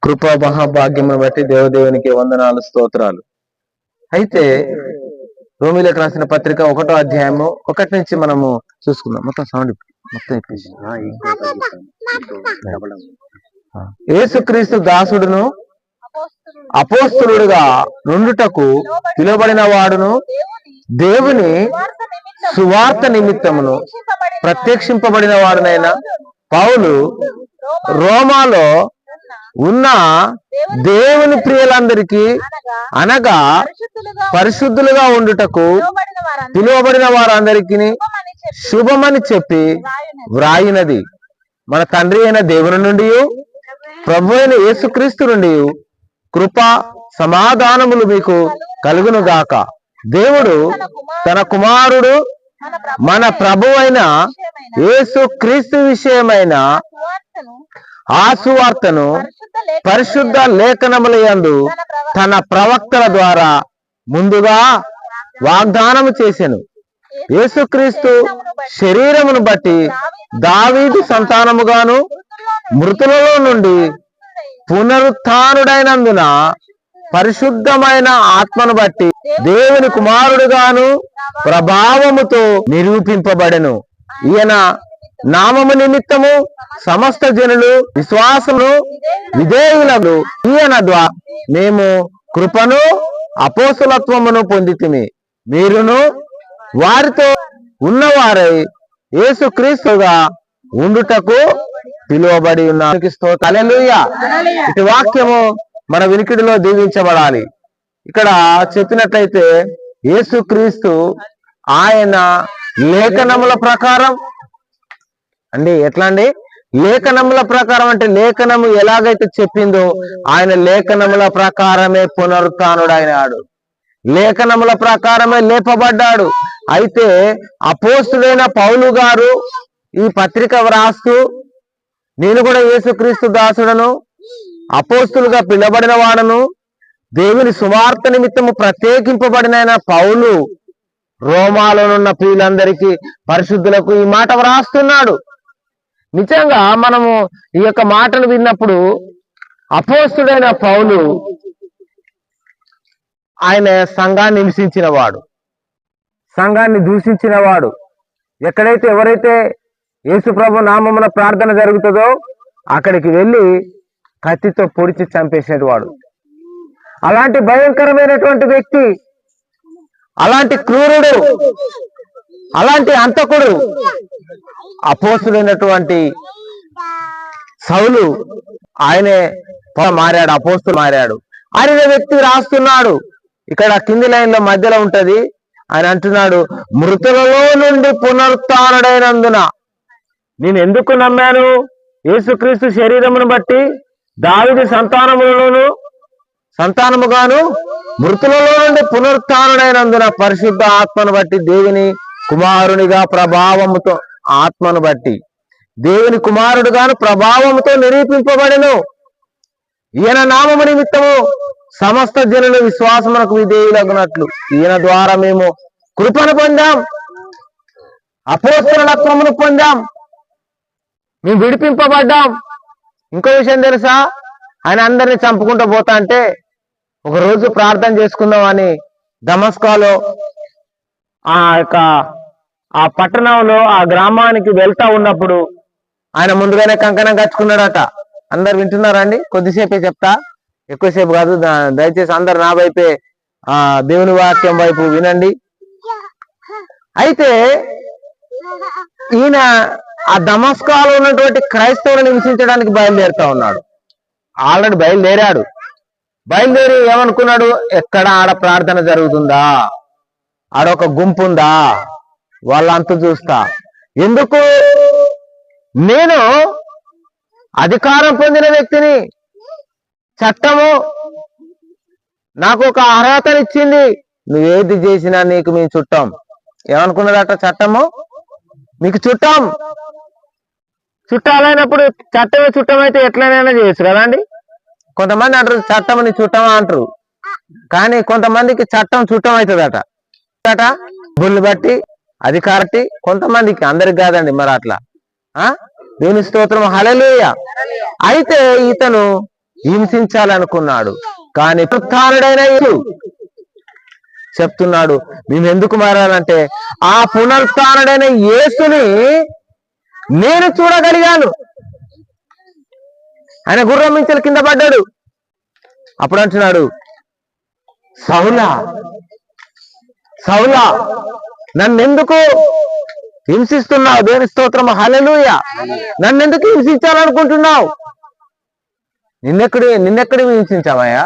కృపా మహాభాగ్యమును బట్టి దేవదేవునికి వందనాలు స్తోత్రాలు. అయితే రోమిలకు రాసిన పత్రిక 1వ అధ్యాయము 1 నుంచి మనము చూసుకుందాం. మొత్తం సౌండ్ మొత్తం యేసుక్రీస్తు దాసుడును అపోస్తలుడుగా నుండుటకు పిలువబడిన వాడును దేవుని సువార్త నిమిత్తమును ప్రత్యక్షింపబడిన వాడునైనా పౌలు రోమాలో ఉన్న దేవుని ప్రియులందరికీ అనగా పరిశుద్ధులుగా ఉండుటకు పిలువబడిన వారందరికీ శుభమని చెప్పి వ్రాయినది. మన తండ్రి అయిన దేవుని నుండి ప్రభు అయిన యేసుక్రీస్తు నుండి కృప సమాధానములు మీకు కలుగును గాక. దేవుడు తన కుమారుడు మన ప్రభు అయిన యేసుక్రీస్తు విషయమైన ఆ సువార్తను పరిశుద్ధ లేఖనముల యందు తన ప్రవక్తల ద్వారా ముందుగా వాగ్దానము చేసెను. యేసుక్రీస్తు శరీరమును బట్టి దావీదు సంతానముగాను మృతులలో నుండి పునరుత్థానుడైనందున పరిశుద్ధమైన ఆత్మను బట్టి దేవుని కుమారుడుగాను ప్రభావముతో నిరూపింపబడెను. ఈయన నామము నిమిత్తము సమస్త జనులు విశ్వాసము విధేయులను ఈయన ద్వారా మేము కృపను అపోస్తలత్వమును పొందితిమి. మీరును వారితో ఉన్నవారై యేసుక్రీస్తుగా ఉండుటకు పిలువబడి ఉన్నారు. హల్లెలూయా. ఇటు వాక్యము మన వినికిడిలో దీవించబడాలి. ఇక్కడ చెప్పినట్లయితే యేసుక్రీస్తు ఆయన లేఖనముల ప్రకారం అండి. ఎట్లా అండి? లేఖనముల ప్రకారం అంటే లేఖనము ఎలాగైతే చెప్పిందో ఆయన లేఖనముల ప్రకారమే పునరుత్థానుడైనాడు, లేఖనముల ప్రకారమే లేపబడ్డాడు. అయితే అపోస్తులైన పౌలు గారు ఈ పత్రిక వ్రాస్తూ నేను కూడా యేసుక్రీస్తు దాసుడను అపోస్తులుగా పిలువబడిన వాడను దేవుని సువార్త నిమిత్తము ప్రత్యేకింపబడిన పౌలు రోమాలోనున్న ప్రియులందరికీ పరిశుద్ధులకు ఈ మాట వ్రాస్తున్నాడు. నిజంగా మనము ఈ యొక్క మాటను విన్నప్పుడు అపోస్తుడైన పౌలు ఆయన సంఘాన్ని హింసించిన వాడు, సంఘాన్ని దూషించిన వాడు. ఎక్కడైతే ఎవరైతే యేసుప్రభు నామమున ప్రార్థన జరుగుతుందో అక్కడికి వెళ్ళి కత్తితో పొడిచి చంపేసేవాడు. అలాంటి భయంకరమైనటువంటి వ్యక్తి, అలాంటి క్రూరుడు, అలాంటి అంతకుడు అపోస్తులైనటువంటి సౌలు ఆయనే మారాడు, అపోస్తులు మారాడు. ఆయన వ్యక్తి రాస్తున్నాడు. ఇక్కడ కింది లైన్ లో మధ్యలో ఉంటది. ఆయన అంటున్నాడు, మృతులలో నుండి పునరుత్థానుడైనందున నేను ఎందుకు నమ్మాను? యేసుక్రీస్తు శరీరమును బట్టి దావీదు సంతానముగాను మృతులలో నుండి పునరుత్థానుడైనందున పరిశుద్ధ ఆత్మను బట్టి దేవుని కుమారునిగా ప్రభావముతో ఆత్మను బట్టి దేవుని కుమారుడుగాను ప్రభావముతో నిరూపింపబడెను. ఈయన నామము నిమిత్తము సమస్త జనులు విశ్వాసమునకు విధేయులగునట్లు ఈయన ద్వారా మేము కృపను పొందాం, అపోస్తలత్వమును పొందాం, మేము విడిపింపబడ్డాం. ఇంకో విషయం తెలుసా? ఆయన అందరినీ చంపుకుంటూ పోతా అంటే ఒక రోజు ప్రార్థన చేసుకుందాం అని దమస్కాలో ఆ పట్టణంలో ఆ గ్రామానికి వెళ్తా ఉన్నప్పుడు ఆయన ముందుగానే కంకణం కట్టుకున్నాడట. అందరు వింటున్నారండి? కొద్దిసేపే చెప్తా, ఎక్కువసేపు కాదు. దయచేసి అందరు నా వైపే దేవుని వాక్యం వైపు వినండి. అయితే ఈయన ఆ దమస్కాలో ఉన్నటువంటి క్రైస్తవులను హింసించడానికి బయలుదేరుతా ఉన్నాడు. ఆల్రెడీ బయలుదేరాడు. బయలుదేరి ఏమనుకున్నాడు? ఎక్కడ ఆడ ప్రార్థన జరుగుతుందా, ఆడొక గుంపు ఉందా, వాళ్ళంతా చూస్తా. ఎందుకు? నేను అధికారం పొందిన వ్యక్తిని, చట్టము నాకు ఒక అర్హతనిచ్చింది, నువ్వేది చేసినా నీకు మేము చుట్టాం. ఏమనుకున్నాడట? చట్టము మీకు చుట్టాం. చుట్టాలైనప్పుడు చట్టమే చుట్టమైతే ఎట్లనైనా చేయొచ్చు కదండి. కొంతమంది అంటారు చట్టం చుట్టమా అంటారు, కానీ కొంతమందికి చట్టం చుట్టం అవుతుందట. బుల్లు బట్టి అధికారటి కొంతమందికి, అందరికి కాదండి. మరి అట్లా దేవుని స్తోత్రం, హల్లెలూయా. అయితే ఇతను హింసించాలనుకున్నాడు. కానీ పునరుత్థానుడైన యేసు చెప్తున్నాడు, మేము ఎందుకు మారాలంటే ఆ పునరుత్థానుడైన యేసుని నేను చూడగలిగాను. ఆయన గుర్రం మించెల కింద పడ్డాడు. అప్పుడు అంటున్నాడు, సౌలా సౌలా నన్నెందుకు హింసిస్తున్నావు? దేవుని స్తోత్రం, హల్లెలూయా. నన్నెందుకు హింసించాలనుకుంటున్నావు? నిన్నెక్కడ హింసించామయ్యా?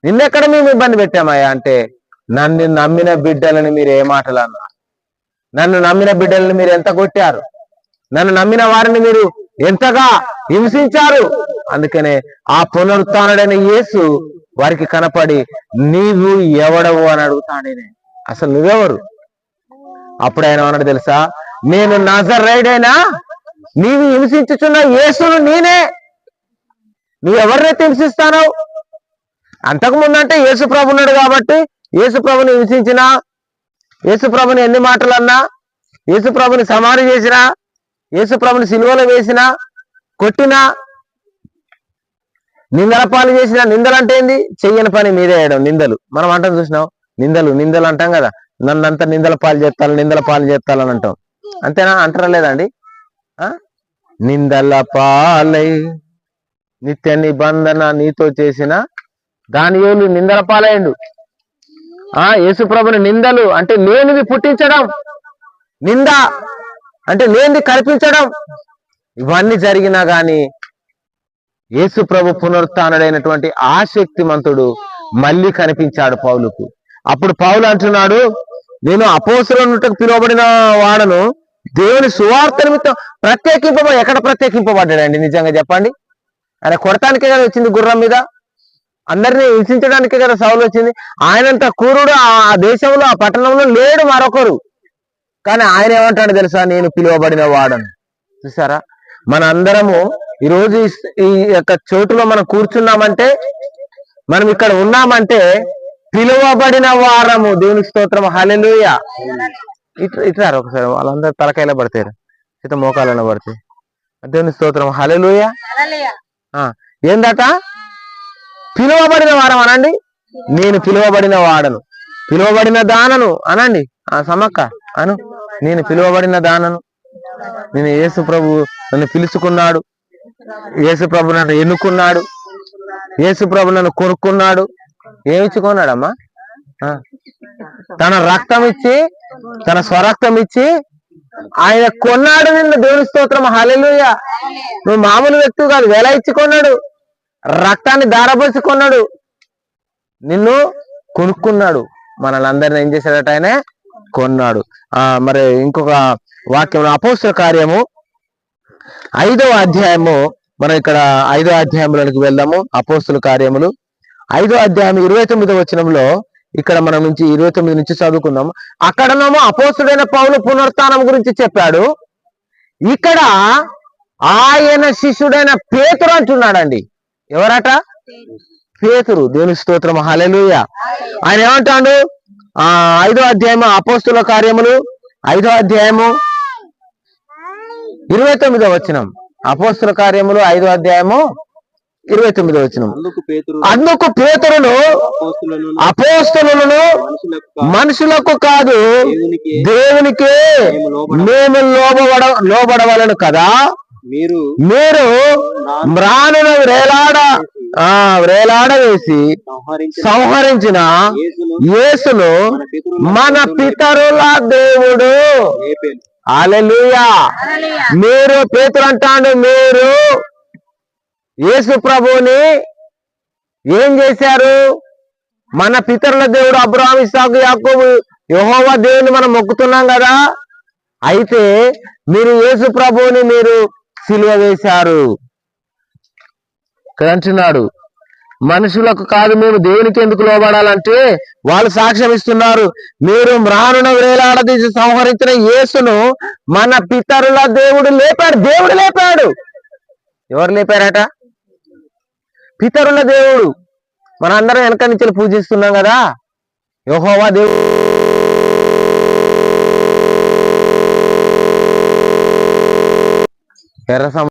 నిన్నెక్కడ మేము ఇబ్బంది పెట్టామయ్యా అంటే, నన్ను నమ్మిన బిడ్డలని మీరు ఏ మాటలు అన్నారు? నన్ను నమ్మిన బిడ్డలని మీరు ఎంత కొట్టారు? నన్ను నమ్మిన వారిని మీరు ఎంతగా హింసించారు? అందుకనే ఆ పునరుత్థానుడైన యేసు వారికి కనపడి, నీవు ఎవడవు అని అడుగుతాడే. అసలు నువ్వెవరు? అప్పుడు ఆయన అన్నాడు తెలుసా, నేను నజరేయుడైనా నీవు హింసించుచున్న యేసును నేనే. నువ్వెవరినైతే హింసిస్తానో, అంతకుముందు అంటే యేసు ప్రభు ఉన్నాడు కాబట్టి యేసు ప్రభుని హింసించినా, యేసు ప్రభుని ఎన్ని మాటలు అన్నా, యేసు ప్రభుని సమాధి చేసినా, యేసు ప్రభుని సిలువలో వేసినా, కొట్టినా, నిందల పాలు చేసిన. నిందలు అంటే ఏంది? చెయ్యని పని మీదే వేయడం నిందలు. మనం అంటాం చూసినాం, నిందలు అంటాం కదా. నన్నంతా నిందల పాలు చేస్తాలని అంటాం. అంతేనా? అంటారా లేదండి? నిందల పాలై నిత్య నిబంధన నీతో చేసిన దానియేలు నిందల పాలయ్యండు. యేసు ప్రభుని నిందలు అంటే లేనిది పుట్టించడం, నింద అంటే లేనిది కల్పించడం, ఇవన్నీ జరిగినా గాని యేసు ప్రభు పునరుత్థానుడైనటువంటి ఆ శక్తిమంతుడు మళ్ళీ కనిపించాడు పౌలుకు. అప్పుడు పౌలు అంటున్నాడు, నేను అపోస్తలులకు పిలువబడిన వాడను, దేవుని సువార్త నిమిత్తం ఎక్కడ ప్రత్యేకింపబడ్డాడండి? నిజంగా చెప్పండి. ఆయన కొడటానికే కదా వచ్చింది గుర్రం మీద, అందరినీ హింసించడానికే కదా సౌలు వచ్చింది. ఆయనంత క్రూరుడు ఆ దేశంలో, ఆ పట్టణంలో లేడు మరొకరు. కానీ ఆయన ఏమంటాడు తెలుసా, నేను పిలువబడిన వాడను. చూసారా, మన అందరము ఈరోజు ఈ యొక్క చోటులో మనం కూర్చున్నామంటే, మనం ఇక్కడ ఉన్నామంటే పిలువబడిన వారము. దేవునికి స్తోత్రం, హల్లెలూయా. ఇట్లారు ఒకసారి వాళ్ళందరూ తలకాయలో పడతారు, చేత మోకాలలో పడతాయి. దేవుని స్తోత్రం, హల్లెలూయా. ఏందట? పిలువబడిన వారం అనండి. నేను పిలువబడిన వాడను, పిలువబడిన దానను అనండి. సమక్క అను, నేను పిలువబడిన దానను. నేను యేసు ప్రభు నన్ను పిలుచుకున్నాడు, యేసు ప్రభు నన్ను ఎన్నుకున్నాడు, యేసు ప్రభు నన్ను కొనుక్కున్నాడు. ఏమిచ్చుకున్నాడమ్మా? తన రక్తం ఇచ్చి, తన స్వరక్తం ఇచ్చి ఆయన కొన్నాడు నిన్ను. దేవుని స్తోత్రం, హల్లెలూయా. నువ్వు మామూలు వ్యక్తి కాదు, వెల ఇచ్చుకున్నాడు, రక్తాన్ని దారపోసుకున్నాడు, నిన్ను కొనుక్కున్నాడు. మనల్ని అందరిని ఏం చేశాడట? ఆయన కొన్నాడు. మరి ఇంకొక వాక్యం అపోస్తల కార్యము 5వ అధ్యాయము, మనం ఇక్కడ 5వ అధ్యాయంలోనికి వెళ్దాము. అపోస్తల కార్యములు 5వ అధ్యాయం 29వ వచనంలో ఇక్కడ మనం 29 నుంచి చదువుకుందాము. అక్కడనేమో అపోస్తుడైన పౌలు పునరుత్థానం గురించి చెప్పాడు. ఇక్కడ ఆయన శిష్యుడైన పేతురు అంటున్నాడండి. ఎవరట? పేతురు. దేవుని స్తోత్రం, హల్లెలూయా. ఆయన ఏమంటాడు? 5వ అధ్యాయము అపోస్తుల కార్యములు 5వ అధ్యాయము 29వ వచనం. అపోస్తుల కార్యములు 5వ అధ్యాయము 29వ వచనం. అందుకు పేతురును అపోస్తలులను మనుషులకు కాదు దేవునికే మేము లోబడవలను కదా, మీరు మ్రానును వ్రేలాడ వేసి సంహరించిన యేసును మన పితరుల దేవుడు. హల్లెలూయా. మీరు, పేతురు అంటాడు, మీరు యేసు ప్రభువుని ఏం చేశారు? మన పితరుల దేవుడు అబ్రహాము, ఇస్సాకు, యాకోబు, యెహోవా దేవుని మనం మొక్కుతున్నాం కదా. అయితే మీరు యేసు ప్రభువుని మీరు సిలువ వేశారు అంటున్నాడు. మనుషులకు కాదు, మేము దేవునికి ఎందుకు లోబడాలంటే వాళ్ళు సాక్ష్యం ఇస్తున్నారు. మీరు మ్రానును వేలాడదీసి సంహరించిన యేసును మన పితరుల దేవుడు లేపాడు. దేవుడు లేపాడు. ఎవరు లేపారట? పితరుల దేవుడు. మనందరం వెనక నుంచి పూజిస్తున్నాం కదా, యెహోవా దేవుడు.